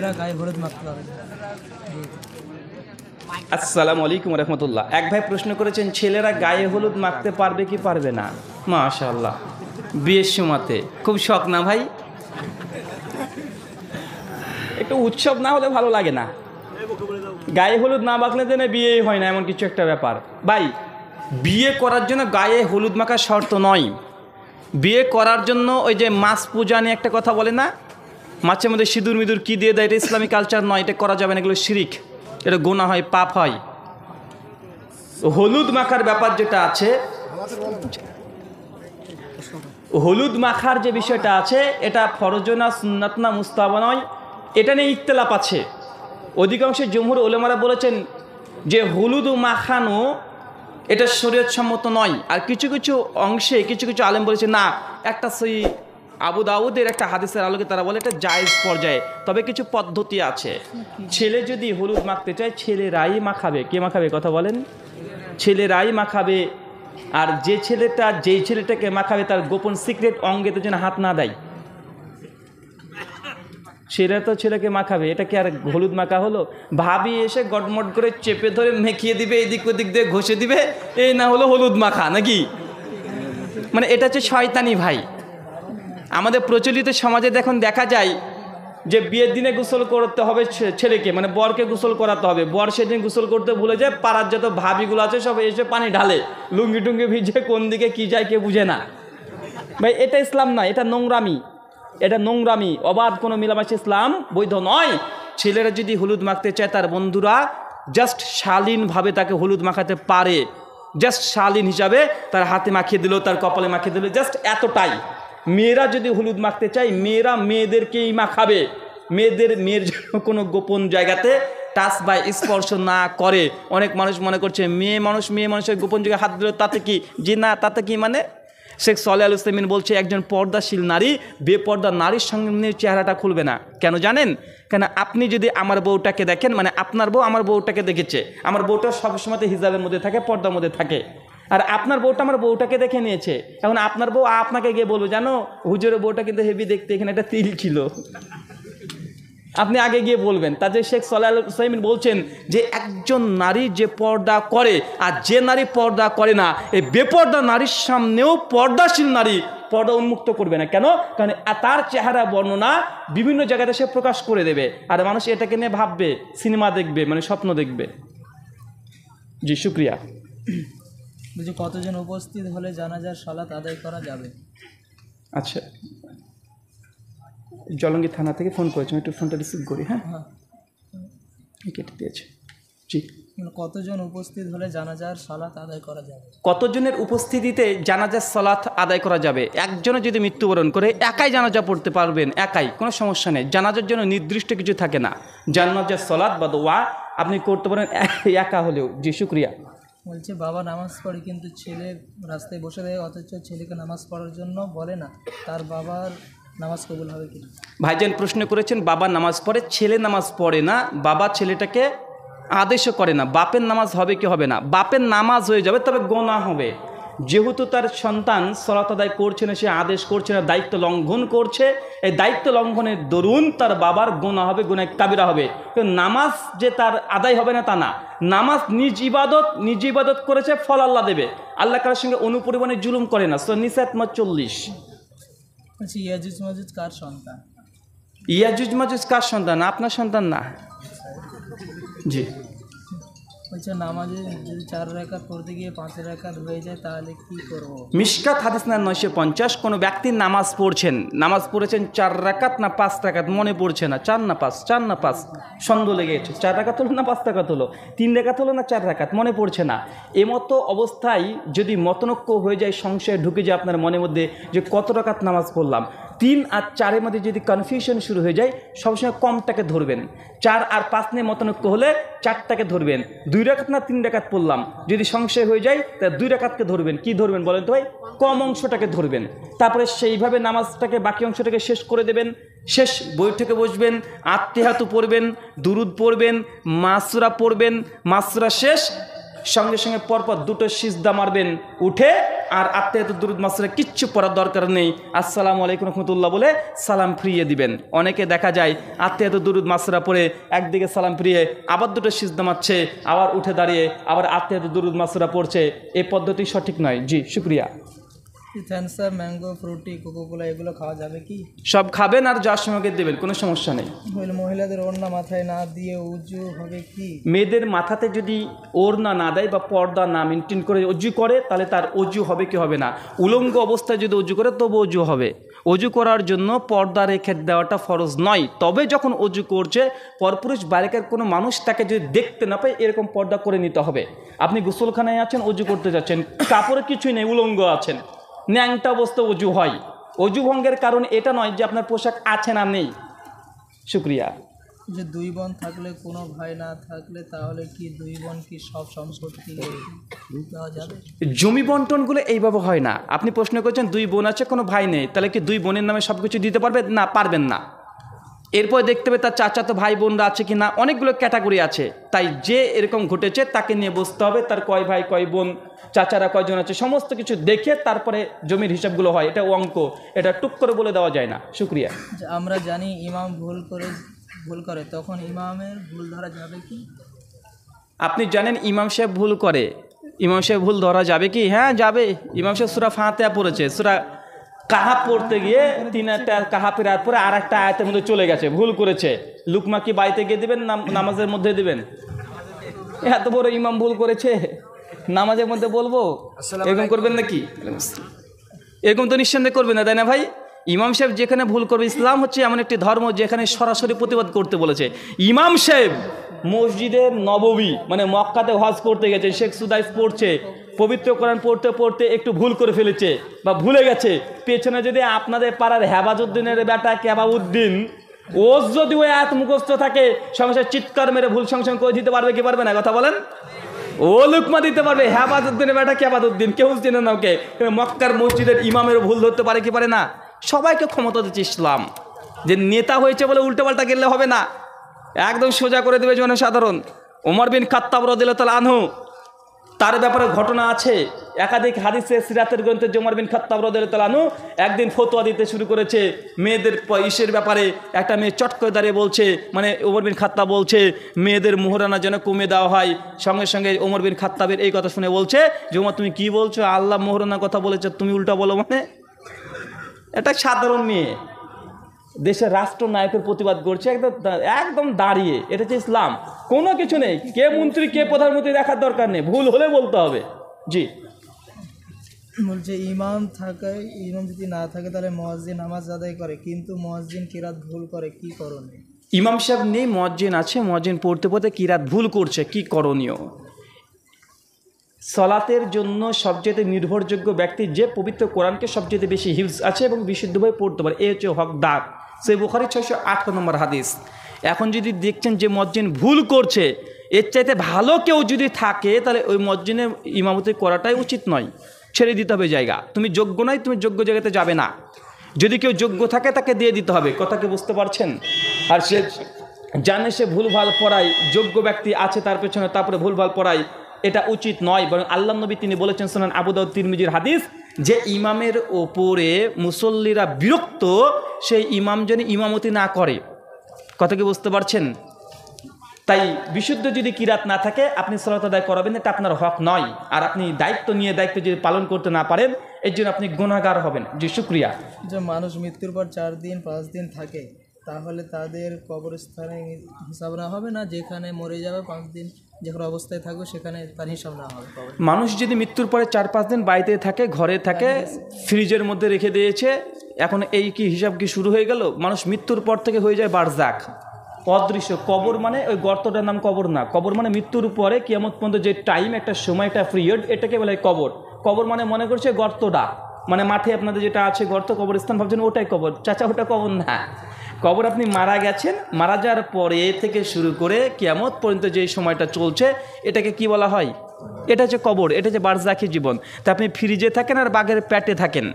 মেয়েরা গায়ে হলুদ মাখতে পারবে? আসসালামু আলাইকুম রহমতুল্লাহ। এক ভাই প্রশ্ন করেছেন, ছেলেরা গায়ে হলুদ মাখতে পারবে কি পারবে না? মাশাআল্লাহ, বিয়ের সময়তে খুব শখ না ভাই? একটু উৎসব না হলে ভালো লাগে না। গায়ে হলুদ না মাখলে যেন বিয়েই হয় না, এমন কিছু একটা ব্যাপার। ভাই, বিয়ে করার জন্য গায়ে হলুদ মাখা শর্ত নয়। বিয়ে করার জন্য ওই যে মাছ পূজা নিয়ে একটা কথা বলে না, মাছের মধ্যে সিঁদুর মিদুর কি দিয়ে দেয়, এটা ইসলামিক কালচার নয়, এটা করা যাবে না, এগুলো শিরিক, এটা গুনাহ হয়, পাপ হয়। হলুদ মাখার ব্যাপার যেটা আছে, হলুদ মাখার যে বিষয়টা আছে, এটা ফরজ না, সুন্নাত না, মুস্তাহাব নয়, এটা নিয়ে ইখতিলাফ আছে। অধিকাংশ জমহুর উলামারা বলেছেন যে হলুদ মাখানো এটা শরীয়ত সম্মত নয়। আর কিছু কিছু অংশে কিছু কিছু আলেম বলেছে না, একটা সেই আবু দাউদের একটা হাদিসের আলোকে তারা বলে এটা জায়েজ পর্যায়ে, তবে কিছু পদ্ধতি আছে। ছেলে যদি হলুদ মাখতে চায় ছেলেরাই মাখাবে। কে মাখাবে কথা বলেন? ছেলেরাই মাখাবে। আর যে ছেলেটা যেই ছেলেটাকে মাখাবে তার গোপন সিক্রেট অঙ্গেতে যেন হাত না দেয়, সেটা তো ছেলেকে মাখাবে। এটা কি আর হলুদ মাখা হলো? ভাবি এসে গটমট করে চেপে ধরে মেখিয়ে দিবে, এদিক ওদিক দিয়ে ঘষে দিবে, এই না হলো হলুদ মাখা নাকি? মানে এটা হচ্ছে শয়তানি ভাই। আমাদের প্রচলিত সমাজে দেখুন দেখা যায় যে বিয়ের দিনে গোসল করতে হবে ছেলেকে, মানে বরকে গোসল করাতে হবে। বর সেদিন গোসল করতে ভুলে যায়, পাড়ার যত ভাবিগুলো আছে সব এসে পানি ঢালে, লুঙ্গি টুঙ্গি ভিজে কোন দিকে কি যায় কে বুঝে না। ভাই এটা ইসলাম না, এটা নোংরামি, এটা নোংরামি, অবাধ কোনো মিলামেশা ইসলাম বৈধ নয়। ছেলেরা যদি হলুদ মাখতে চায় তার বন্ধুরা জাস্ট শালীনভাবে তাকে হলুদ মাখাতে পারে, জাস্ট শালীন হিসাবে তার হাতে মাখিয়ে দিল, তার কপালে মাখিয়ে দিল, জাস্ট এতটাই। মেয়েরা যদি হলুদ মাখতে চায় মেয়েরা মেয়েদেরকেই মাখাবে। মেয়ের জন্য কোনো গোপন জায়গাতে টাচ বা স্পর্শ না করে। অনেক মানুষ মনে করছে মেয়ে মানুষের গোপন জায়গায় হাত দিল তাতে কি? জি না, তাতে কি মানে? শেখ সালেহ আল উসাইমিন বলছে একজন পর্দাশীল নারী বেপর্দা নারীর সঙ্গে চেহারাটা খুলবে না। কেন জানেন? কেন আপনি যদি আমার বউটাকে দেখেন, মানে আপনার বউ আমার বউটাকে দেখেছে, আমার বউটা সবসময় হিজাবের মধ্যে থাকে, পর্দার মধ্যে থাকে, আর আপনার বউটা আমার বউটাকে দেখে নিয়েছে। এখন আপনার বউ আপনাকে গিয়ে বলবে, জানো হুজুরের বউটা কিন্তু হেভি দেখতে, এখানে একটা তিল ছিল, আপনি আগে গিয়ে বলবেন। তাতে শেখ সালেহ আল উসাইমিন বলছেন যে একজন নারী যে পর্দা করে আর যে নারী পর্দা করে না, এই বেপর্দা নারীর সামনেও পর্দাশীল নারী পর্দা উন্মুক্ত করবে না। কেন? কারণ তার চেহারা বর্ণনা বিভিন্ন জায়গাতে সে প্রকাশ করে দেবে, আর মানুষ এটাকে নিয়ে ভাববে, সিনেমা দেখবে, মানে স্বপ্ন দেখবে। জি শুক্রিয়া। বলছি কতজন উপস্থিত হলে জানাজার সালাত আদায় করা যাবে? আচ্ছা, জলঙ্গি থানা থেকে ফোন করেছি, একটু ফোনটা রিসিভ করি। হ্যাঁ, কেটে দিয়েছে। জি, কতজন উপস্থিত হলে জানাজার সালাত আদায় করা যাবে? কতজনের উপস্থিতিতে জানাজার সালাত আদায় করা যাবে? একজনে যদি মৃত্যুবরণ করে একাই জানাজা পড়তে পারবেন, একাই, কোনো সমস্যা নেই। জানাজার জন্য নির্দিষ্ট কিছু থাকে না, জানাজার সালাত বা দোয়া আপনি করতে পারেন একা হলেও। জি শুক্রিয়া। বলছে বাবা নামাজ পড়ে কিন্তু ছেলে রাস্তায় বসে থাকে, অথচ ছেলেকে নামাজ পড়ার জন্য বলে না, তার বাবার নামাজ কবুল হবে কি? ভাইজান প্রশ্ন করেছেন বাবা নামাজ পড়ে, ছেলে নামাজ পড়ে না, বাবা ছেলেটাকে আদেশও করে না, বাপের নামাজ হবে কি হবে না? বাপের নামাজ হয়ে যাবে, তবে গোনা হবে। যেহেতু তার সন্তান সালাত আদায় করছে না, সে আদেশ করছে না, দায়িত্ব লঙ্ঘন করছে, এই দায়িত্ব লঙ্ঘনের দরুন তার বাবার গোনা হবে, গুনাহ কাবিরা হবে। কিন্তু নামাজ যে তার আদায় হবে না তা না। নামাজ নিজ ইবাদত করেছে, ফল আল্লাহ দেবে। আল্লাহ কারোর সঙ্গে অনুপরিমাণে জুলুম করে না। সূরা নিসা 40। বলছি ইয়াজুজ মাজুজ কার সন্তান? ইয়াজুজ মাজুজ কার সন্তান? আপনার সন্তান না। জি, বলছে নামাজে যদি 4 রাকাত পড়তে গিয়ে 5 রাকাত হয়ে যায় তাহলে কি করব? মিশকাত হাদিস না 950, কোনো ব্যক্তি নামাজ পড়েছেন 4 রাকাত না 5 রাকাত, মনে পড়ছে না, 4 না 5 সন্দেহ লেগে গেছে, 4 রাকাত হলো না 5 রাকাত হলো, 3 রাকাত হলো না 4 রাকাত, মনে পড়ছে না। এমতো অবস্থায় যদি মতনৈক্য হয়ে যায়, সংশয় ঢুকে যায় আপনার মনের মধ্যে যে কত রাকাত নামাজ পড়লাম, 3 আর 4-এর মধ্যে যদি কনফিউশন শুরু হয়ে যায়, সবসময় কমটাকে ধরবেন। 4 আর 5 নিয়ে মতনৈক্য হলে 4টাকে ধরবেন। 2 রাকাত না 3 রাকাত পড়লাম, যদি সংশয় হয়ে যায় তাহলে 2 রাকাতকে ধরবেন। কি ধরবেন বলেন তো ভাই? কম অংশটাকে ধরবেন। তারপরে সেইভাবে নামাজটাকে বাকি অংশটাকে শেষ করে দেবেন। শেষ বৈঠকে বসবেন, আত্মিহাতু পড়বেন, দুরুদ পড়বেন, মাসুরা পড়বেন, মাসুরা শেষ সঙ্গে সঙ্গে পরপর দুটো সিজদা মারবেন, উঠে আর আত্মীয়ত দুরুদ মাসরা কিচ্ছু পড়ার দরকার নেই, আসসালামু আলাইকুম রহমতুল্লাহ বলে সালাম ফিরিয়ে দিবেন। অনেকে দেখা যায় আত্মীয়ত দুরুদ মাসরা পড়ে একদিকে সালাম ফিরিয়ে আবার দুটো সিজদা মারছে, আবার উঠে দাঁড়িয়ে আবার আত্মীয়ত দুরুদ মাসরা পড়ছে। এই পদ্ধতি সঠিক নয়। জি শুক্রিয়া। থ্যান্সার, ম্যাঙ্গো, ফ্রুটি, কোকোকোলা এগুলো খাওয়া যাবে কি? সব খাবেন আর যার সঙ্গে দেবেন, কোনো সমস্যা নেই। মহিলাদের ওড়না মাথায় না দিয়ে উজু হবে কি? মেয়েদের মাথাতে যদি ওড়না না দেয় বা পর্দা না মেনটেন করে অজু করে, তাহলে তার অজু হবে কি হবে না? উলঙ্গ অবস্থায় যদি অজু করে তবু অজু হবে। অজু করার জন্য পর্দা রেখে দেওয়াটা ফরজ নয়। তবে যখন অজু করছে পরপুরুষ বালিকার কোনো মানুষ তাকে যদি দেখতে না পায়, এরকম পর্দা করে নিতে হবে। আপনি গোসলখানায় আছেন, অজু করতে যাচ্ছেন, কাপড়ে কিছুই নেই, উলঙ্গ আছেন, ন্যাংটা অবস্থা অজু হয়। অজু ভঙ্গের কারণ এটা নয় যে আপনার পোশাক আছে না নেই। শুক্রিয়া। যে দুই বোন থাকলে কোনো ভাই না থাকলে তাহলে কি দুই বোন কি সব সম্পত্তি দেওয়া যাবে? জমি বন্টনগুলো এইভাবে হয় না। আপনি প্রশ্ন করছেন দুই বোন আছে কোনো ভাই নেই, তাহলে কি দুই বোনের নামে সব কিছু দিতে পারবে? না, পারবেন না। এরপর দেখতে হবে তার চাচাতো ভাই বোনরা আছে কি না, অনেকগুলো ক্যাটাগরি আছে। তাই যে এরকম ঘটেছে তাকে নিয়ে বসতে হবে, তার কয় ভাই কয় বোন, চাচারা কয়জন আছে, সমস্ত কিছু দেখে তারপরে জমির হিসাবগুলো হয়। এটা অঙ্ক, এটা টুক করে বলে দেওয়া যায় না। শুক্রিয়া। আমরা জানি ইমাম ভুল করে তখন ইমামের ভুল ধরা যাবে কি? আপনি জানেন ইমাম সাহেব ভুল করে, ইমাম সাহেব ভুল ধরা যাবে কি? হ্যাঁ যাবে। ইমাম সাহেব সূরা ফাতিহা পড়েছে, সূরা কাহাফ পড়তে গিয়ে 3টা কাহাফের পরে আর একটা আয়াতের মধ্যে চলে গেছে, ভুল করেছে। লুকমা কি বাড়িতে গিয়ে দিবেন না নামাজের মধ্যে দিবেন? এত বড় ইমাম ভুল করেছে, নামাজের মধ্যে বলবো? এরকম করবেন নাকি? এরকম তো নিঃসন্দেহে করবেন না, তাই না ভাই? ইমাম সাহেব যেখানে ভুল করবে, ইসলাম হচ্ছে এমন একটি ধর্ম যেখানে সরাসরি প্রতিবাদ করতে বলেছে। ইমাম সাহেব মসজিদের নববী মানে মক্কাতে হজ করতে গেছে, শেখ সুদাইস পড়ছে, পবিত্র কোরআন পড়তে পড়তে একটু ভুল করে ফেলেছে বা ভুলে গেছে। পেছনে যদি আপনাদের পাড়ার হেবাজউদ্দিনের বেটা কেবাউদ্দিন, ও যদি ওই আয়াত মুখস্থ থাকে, সঙ্গে চিৎকার মেরে ভুল সংশোধন করে দিতে পারবে কি পারবে না? কথা বলেন। ও লুকমা দিতে পারবে, হেবাজউদ্দিনের বেটা কেবাউদ্দিন, কেউ চেনে না ওকে। মক্কার মসজিদের ইমামের ভুল ধরতে পারে কি পারে না? সবাইকে ক্ষমতা দিচ্ছে ইসলাম। যে নেতা হয়েছে বলে উল্টোপাল্টা গেলে হবে না, একদম সোজা করে দেবে জনসাধারণ। ওমর বিন খাত্তাব রাদিয়াল্লাহু তাআলা আনহু, তার ব্যাপারে ঘটনা আছে একাধিক হাদিসে, সিরাতের গ্রন্থে। ওমর বিন খাত্তাব রাদিয়াল্লাহু তাআলা আনহু একদিন ফতোয়া দিতে শুরু করেছে মেয়েদের ইসের ব্যাপারে। একটা মেয়ে চট করে দাঁড়িয়ে বলছে, মানে ওমর বিন খাত্তাব বলছে মেয়েদের মোহরানা যেন কমে দেওয়া হয়। সঙ্গে সঙ্গে ওমর বিন খাত্তাবের এই কথা শুনে বলছে যে ওমর তুমি কি বলছো? আল্লাহ মোহরানার কথা বলেছে, তুমি উল্টা বলো মানে? এটা সাধারণ মেয়ে দেশের রাষ্ট্রনায়কের প্রতিবাদ করছে একদম দাঁড়িয়ে। এটা হচ্ছে ইসলাম, কোনো কিছু নেই। কে মন্ত্রী কে প্রধানমন্ত্রী দেখার দরকার নেই, ভুল হলে বলতে হবে। জি বলছে ইমাম যদি না থাকে তাহলে মুয়াজ্জিন নামাজ আদায় করে, কিন্তু মুয়াজ্জিন কিরাত ভুল করে, কি করণীয়? ইমাম সাহেব নেই, মুয়াজ্জিন আছে, মুয়াজ্জিন পড়তে পড়তে কিরাত ভুল করছে, কি করণীয়? সলাতের জন্য সবচেয়ে নির্ভরযোগ্য ব্যক্তি যে পবিত্র কোরআনকে সবচেয়ে বেশি হিফজ আছে এবং বিশুদ্ধভাবে পড়তে পারে, এ হচ্ছে হকদার। সহিহ বুখারী 608 নম্বর হাদিস। এখন যদি দেখছেন যে মুয়াজ্জিন ভুল করছে, এর চাইতে ভালো কেউ যদি থাকে তাহলে ওই মুয়াজ্জিনের ইমামতি করাটাই উচিত নয়, ছেড়ে দিতে হবে জায়গা। তুমি যোগ্য নয়, তুমি যোগ্য জায়গাতে যাবে না। যদি কেউ যোগ্য থাকে তাকে দিয়ে দিতে হবে। কথাকে বুঝতে পারছেন? আর সে জানে সে ভুলভাল পড়ায়, যোগ্য ব্যক্তি আছে তার পেছনে, তারপরে ভুলভাল পড়ায়, এটা উচিত নয়। বরং আল্লাহ নবী তিনি বলেছেন, সুনান আবু দাউদ তিরমিজির হাদিস, যে ইমামের ওপরে মুসল্লিরা বিরক্ত, সেই ইমাম যেন ইমামতি না করে। কথা কি বুঝতে পারছেন? তাই বিশুদ্ধ যদি কিরাত না থাকে আপনি সালাত আদায় করাবেন, এটা আপনার হক নয়। আর আপনি দায়িত্ব দায়িত্ব যদি পালন করতে না পারেন, এর জন্য আপনি গুনাহগার হবেন। জি শুকরিয়া। যে মানুষ মৃত্যুর পর 4 দিন 5 দিন থাকে, তাহলে তাদের কবরস্থানে হিসাব না হবে না? যেখানে মরে যাবে 5 দিন যেখানে অবস্থায় থাকবে সেখানে তার হিসাব না হবে? মানুষ যদি মৃত্যুর পরে 4-5 দিন বাড়িতে থাকে, ঘরে থাকে, ফ্রিজের মধ্যে রেখে দিয়েছে, এখন এই কি হিসাব কি শুরু হয়ে গেল? মানুষ মৃত্যুর পর থেকে হয়ে যায় বারজাক, অদৃশ্য। কবর মানে ওই গর্তটার নাম কবর না। কবর মানে মৃত্যুর পরে কিয়ামত পর্যন্ত যে টাইম, একটা সময়, একটা পিরিয়ড, এটাকে বলে কবর। কবর মানে মনে করছে গর্তটা, মানে মাঠে আপনাদের যেটা আছে গর্ত, কবরস্থান ভাবছেন ওটাই কবর। চাচা, ওটা কবর না। কবর আপনি মারা গেছেন, মারা যাওয়ার পরে থেকে শুরু করে কিয়ামত পর্যন্ত যে সময়টা চলছে, এটাকে কি বলা হয়? এটা হচ্ছে কবর, এটা হচ্ছে বারজাকি জীবন। তা আপনি ফ্রিজে থাকেন আর বাঘের পেটে থাকেন,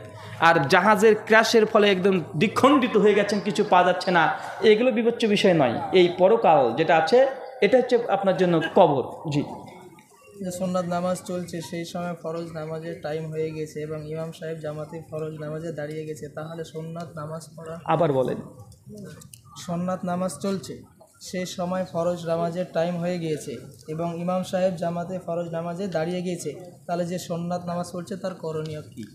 আর জাহাজের ক্র্যাশের ফলে একদম দ্বিখণ্ডিত হয়ে গেছেন, কিছু পাওয়া যাচ্ছে না, এগুলো বিবেচ্য বিষয় নয়। এই পরকাল যেটা আছে, এটা হচ্ছে আপনার জন্য কবর। জি যে সুন্নাত নামাজ চলছে সেই সময় ফরজ নামাজের টাইম হয়ে গেছে এবং ইমাম সাহেব জামাতে ফরজ নামাজে দাঁড়িয়ে গেছে, তাহলে সুন্নাত নামাজ পড়া, আবার বলেন। সুন্নাত নামাজ চলছে সেই সময় ফরজ নামাজের টাইম হয়ে গিয়েছে এবং ইমাম সাহেব জামাতে ফরজ নামাজে দাঁড়িয়ে গিয়েছে, তাহলে যে সুন্নাত নামাজ পড়ছে তার করণীয় কী?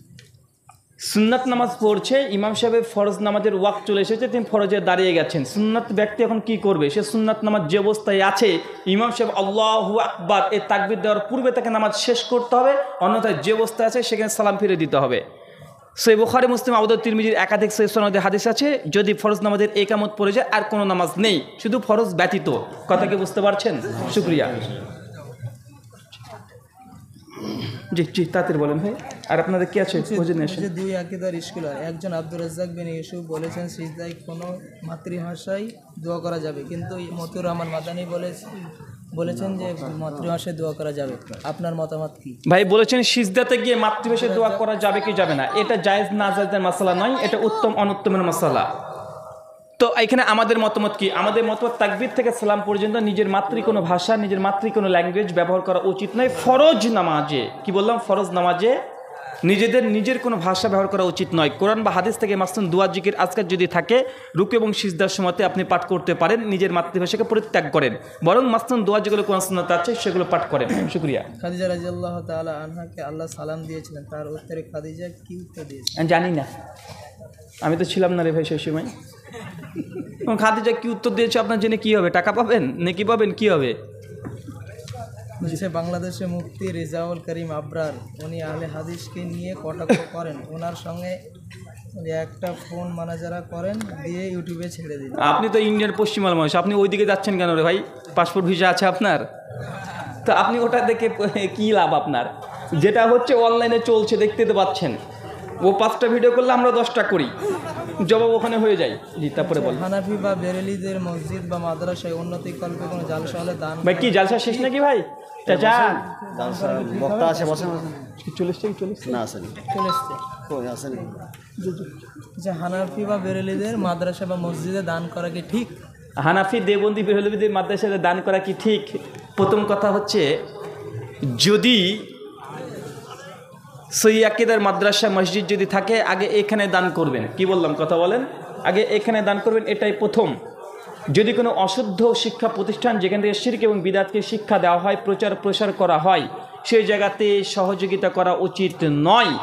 সুন্নাত নামাজ পড়ছে, ইমাম সাহেবের ফরজ নামাজের ওয়াক্ত চলে এসেছে, তিনি ফরজে দাঁড়িয়ে গেছেন। সুন্নাত ব্যক্তি এখন কি করবে? সে সুন্নাত নামাজ যে অবস্থায় আছে, ইমাম সাহেব আল্লাহু আকবার এই তাকবীর দেওয়ার পূর্বে তাকে নামাজ শেষ করতে হবে, অন্যথায় যে অবস্থায় আছে সেখানে সালাম ফিরে দিতে হবে। সহিহ বুখারী, মুসলিম, আবু দাউদ, তিরমিজির একাধিক সহিহ সনদে হাদিস আছে, যদি ফরজ নামাজের ইকামত পড়ে যায় আর কোনো নামাজ নেই, শুধু ফরজ ব্যতীত। কথা কি বুঝতে পারছেন? শুকরিয়া। জি জি, তাড়াতাড়ি বলেন ভাই। আর আপনাদের কি আছে? যে দুই আকীদার স্কলার একজন আব্দুর রাজ্জাক বিন ইউসুফ বলেছেন সিজদায় কোনো মাতৃভাষায় দোয়া করা যাবে, কিন্তু মতিউর রহমান মাদানী বলেছেন যে মাতৃভাষায় দোয়া করা যাবে। আপনার মতামত কি? ভাই বলেছেন সিজদাতে গিয়ে মাতৃভাষায় দোয়া করা যাবে কি যাবে না, এটা জায়েজ না জায়েজের মাসালা নয়, এটা উত্তম অনুত্তমের মাসালা। তো এখানে আমাদের মতামত কি? আমাদের মতামত তাকবীর থেকে সালাম পর্যন্ত নিজের মাতৃ কোনো ভাষা, নিজের মাতৃ কোনো ল্যাঙ্গুয়েজ ব্যবহার করা উচিত নয়। ফরজ নামাজে, কি বললাম, ফরজ নামাজে নিজের কোনো ভাষা ব্যবহার করা উচিত নয়। কোরআন বা হাদিস থেকে মাসনুন দুয়া, জিকির, আজকার যদি থাকে রুকু এবং সিজদার সময়তে আপনি পাঠ করতে পারেন, নিজের মাতৃভাষাকে পরিত্যাগ করেন, বরং মাসনুন দুয়া যেগুলো কোরআন সুন্নাত আছে সেগুলো পাঠ করেন। শুকরিয়া। খাদিজা রাদিয়াল্লাহু তাআলা আনহাকে আল্লাহ সালাম দিয়েছিলেন, তার উত্তরে খাদিজা কি উত্তর দিয়েছিলেন? আমি জানি না, আমি তো ছিলাম না রে ভাই সেই সময়। খাদিজা কি উত্তর দিয়েছে আপনার জেনে কি হবে? টাকা পাবেন নাকি পাবেন, কি হবে? বাংলাদেশে মুফতি রেজাউল করিম আবরার, উনি আহলে হাদিসকে নিয়ে কটাক্ষ করেন, ওনার সঙ্গে একটা ফোন ম্যানেজারা করেন দিয়ে ইউটিউবে ছেড়ে দিন। আপনি তো ইন্ডিয়ার পশ্চিমাল মানুষ, আপনি ওইদিকে যাচ্ছেন কেন রে ভাই? পাসপোর্ট ভিসা আছে আপনার, তো আপনি ওটা দেখে কি লাভ আপনার? যেটা হচ্ছে অনলাইনে চলছে দেখতে তো পাচ্ছেন। ও 5টা ভিডিও করলে আমরা 10টা করি, জবাব ওখানে হয়ে যায়। জি, তারপরে বল। হানাফি বা বেরেলিদের মসজিদ বা মাদ্রাসায় উন্নতি কল্পে কোনো জালসা হলে দান। ভাই কি জালসা শেষ নাকি ভাই? চাচা বক্তা আছে, বসেন। চলে না আসেনি, চলে এসছে, কই আসেনি? যে হানাফি বা বেরেলিদের মাদ্রাসা বা মসজিদে দান করা কি ঠিক? হানাফি, দেওবন্দি, বেরলবিদের মাদ্রাসায় দান করা কি ঠিক? প্রথম কথা হচ্ছে, যদি সহি আকীদার মাদ্রাসা মসজিদ যদি থাকে, আগে এখানে দান করবেন। কি বললাম? কথা বলেন। আগে এখানে দান করবেন, এটাই প্রথম। যদি কোনো অশুদ্ধ শিক্ষা প্রতিষ্ঠান যেখান থেকে শিরক এবং বিদআতকে শিক্ষা দেওয়া হয়, প্রচার প্রসার করা হয়, সেই জায়গাতে সহযোগিতা করা উচিত নয়।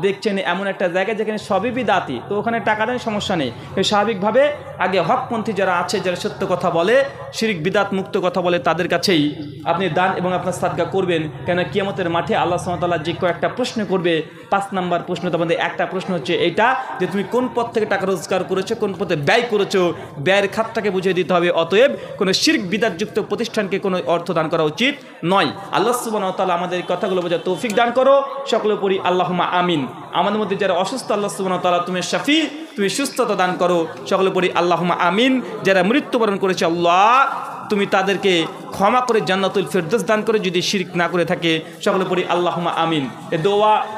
দেখছেন এমন একটা জায়গা যেখানে সবই বিদআতি, তো ওখানে টাকা দেন, সমস্যা নেই। স্বাভাবিকভাবে আগে হকপন্থী যারা আছে, যারা সত্য কথা বলে, শিরক বিদআত মুক্ত কথা বলে, তাদের কাছেই আপনি দান এবং আপনার সাদকা করবেন। কেন কিয়ামতের মাঠে আল্লাহ সুবহানাহু ওয়া তাআলা যে কয়েকটা প্রশ্ন করবে, 5 নাম্বার প্রশ্ন, তার মধ্যে একটা প্রশ্ন হচ্ছে এইটা যে তুমি কোন পথ থেকে টাকা রোজগার করেছো, কোন পথে ব্যয় করেছো, ব্যয়ের খাতটাকে বুঝিয়ে দিতে হবে। অতএব কোনো শিরক বিদআতযুক্ত প্রতিষ্ঠানকে কোনো অর্থ দান করা উচিত নয়। আল্লাহ সুবহানাহু ওয়া তাআলা আমাদের কথাগুলো বোঝার তৌফিক দান করো, সকলে পড়ি আল্লাহুম্মা আমিন। আমাদের মধ্যে যারা অসুস্থ, আল্লাহ সুবহানাহু ওয়া তাআলা তুমি শাফি, তুমি সুস্থতা দান করো, সকলে পড়ি আল্লাহুম্মা আমিন। যারা মৃত্যুবরণ করেছে, আল্লাহ তুমি তাদেরকে ক্ষমা করে জান্নাতুল ফেরদৌস দান করে, যদি শিরক না করে থাকে, সকলে পড়ি আল্লাহুম্মা আমিন।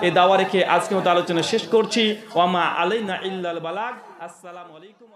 এ দাওয়া রেখে আজকের মতো আলোচনা শেষ করছি। ওয়া মা আলাইনা ইল্লাল বালাগ। আসসালামু আলাইকুম।